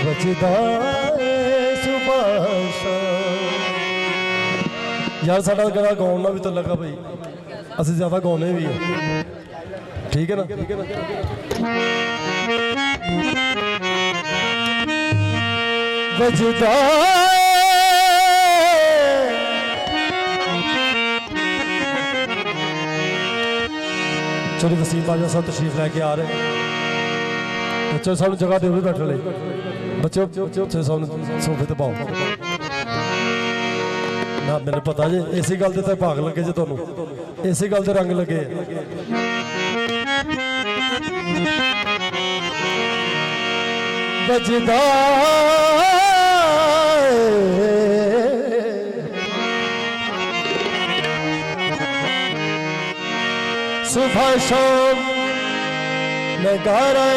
बजदा सुभाष यार साडा गाना गाउना भी तो लगा भाई असं ज्यादा गाने भी है ठीक है ना बजदा चलो वसीम बाजा साहब तशरीफ लैके आ रहे बच्चों सानू जगह दे बैठने ले बच्चों सोफे ते पाओ ना मैंने पता जे इसी गल ते भाग लगे जे तुहानू इसी गल ते रंग लगे बजदा सुबह शाम नगारा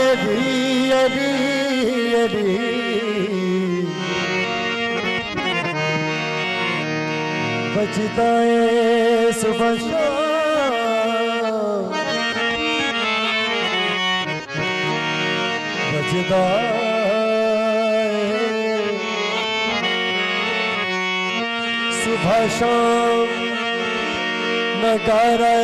बजदा है सुबह शाम बजदा सुबह शाम नगारा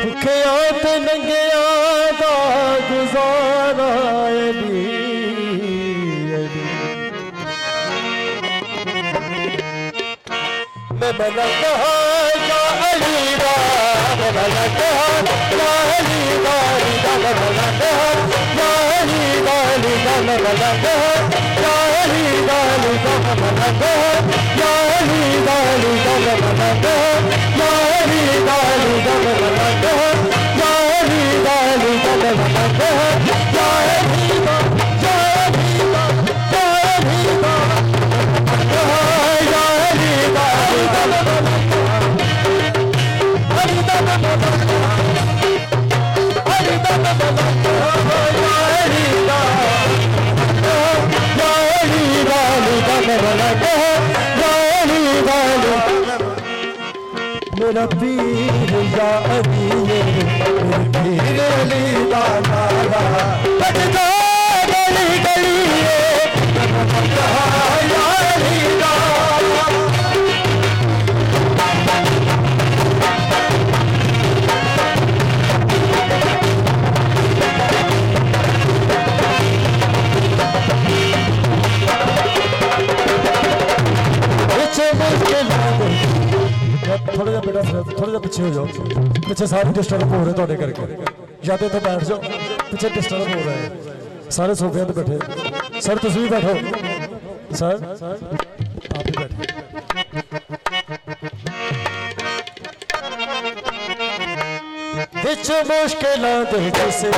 भुखियात नंगिया दा गुजारा मैं मना कहा या अली दा मना कहा या अली दा मना कहा या अली दा मना कहा या अली दा मना कहा या अली दा मना कहा या अली दा मना कहा या अली दा मना कहा या अली दा मेरा पीर या अली मेरे पीर अली दा नारा बजदा गली गली या अली दा थोड़ा जा बेटा थोड़ा जा पीछे हो जाओ पीछे सारे डिस्टर्ब हो रहे थोड़े करके या तो बैठ जाओ पीछे डिस्टर्ब हो रहे हैं सारे सोफे पे बैठे सर तुम भी बैठो सर आप भी बैठो बिच मुश्किलां दे जिसे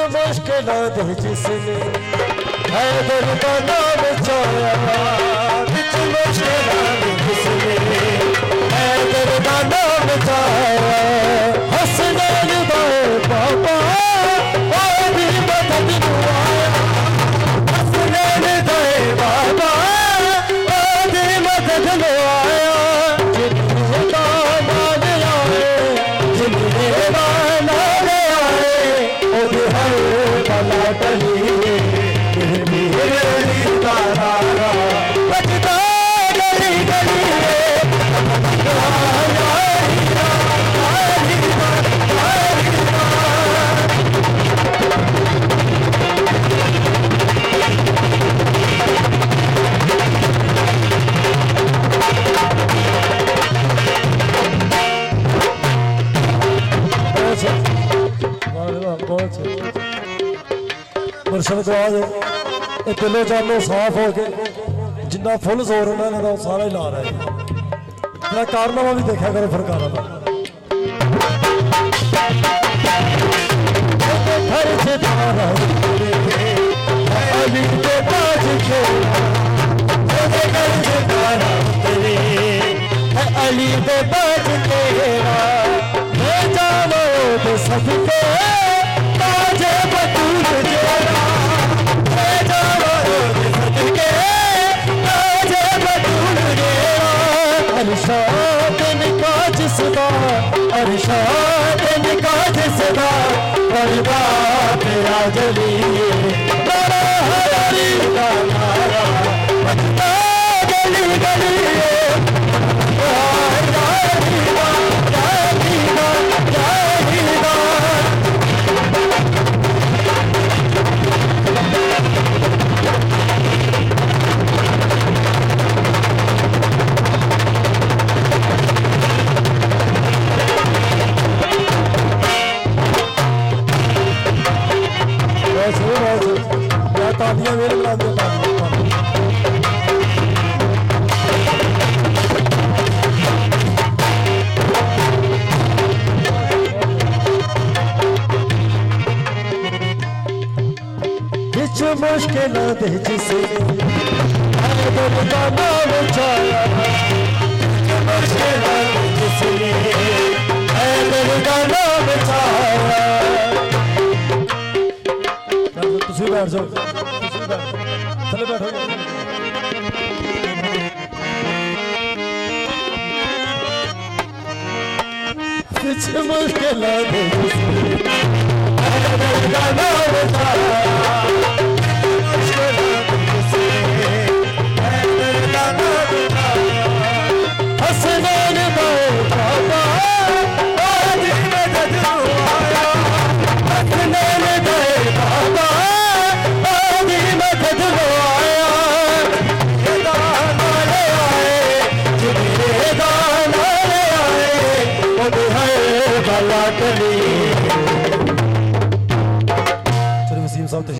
मुश्किलां दे जिसने हैदर दा नाम चाया बिच मुश्किलां दे जिसने हैदर दा नाम चाया हसनैन दा बाबा ओ भी मदद नू आया बाला टली मीर अली दा नारा बजदा गली गली मुर्शद गवा दे दिलो जानो साफ हो के जिन्ना फुल जोर उन्होंने तो सारा ही ला रहा है। मैं कारनामा भी देखा करो फरकारा का अली दे बाज तेरा मैं जानो तो सबके ताजे बतूल जेरा मैं जानो तो सबके ताजे बतूल जेरा अरशाद निकाज सदा अरशाद निकाज सदा परदा तेरा जली नारा हरी का नारा बजता गली गली तालियां मेरे बुला दो कुछ मुश्किल दे जिसे दिल का नाम चाया मुश्किल जिसे दिल का नाम चाया तुसी बैठ जाओ चले बैठो कुछ मुश्किल दे दिल का नाम चाया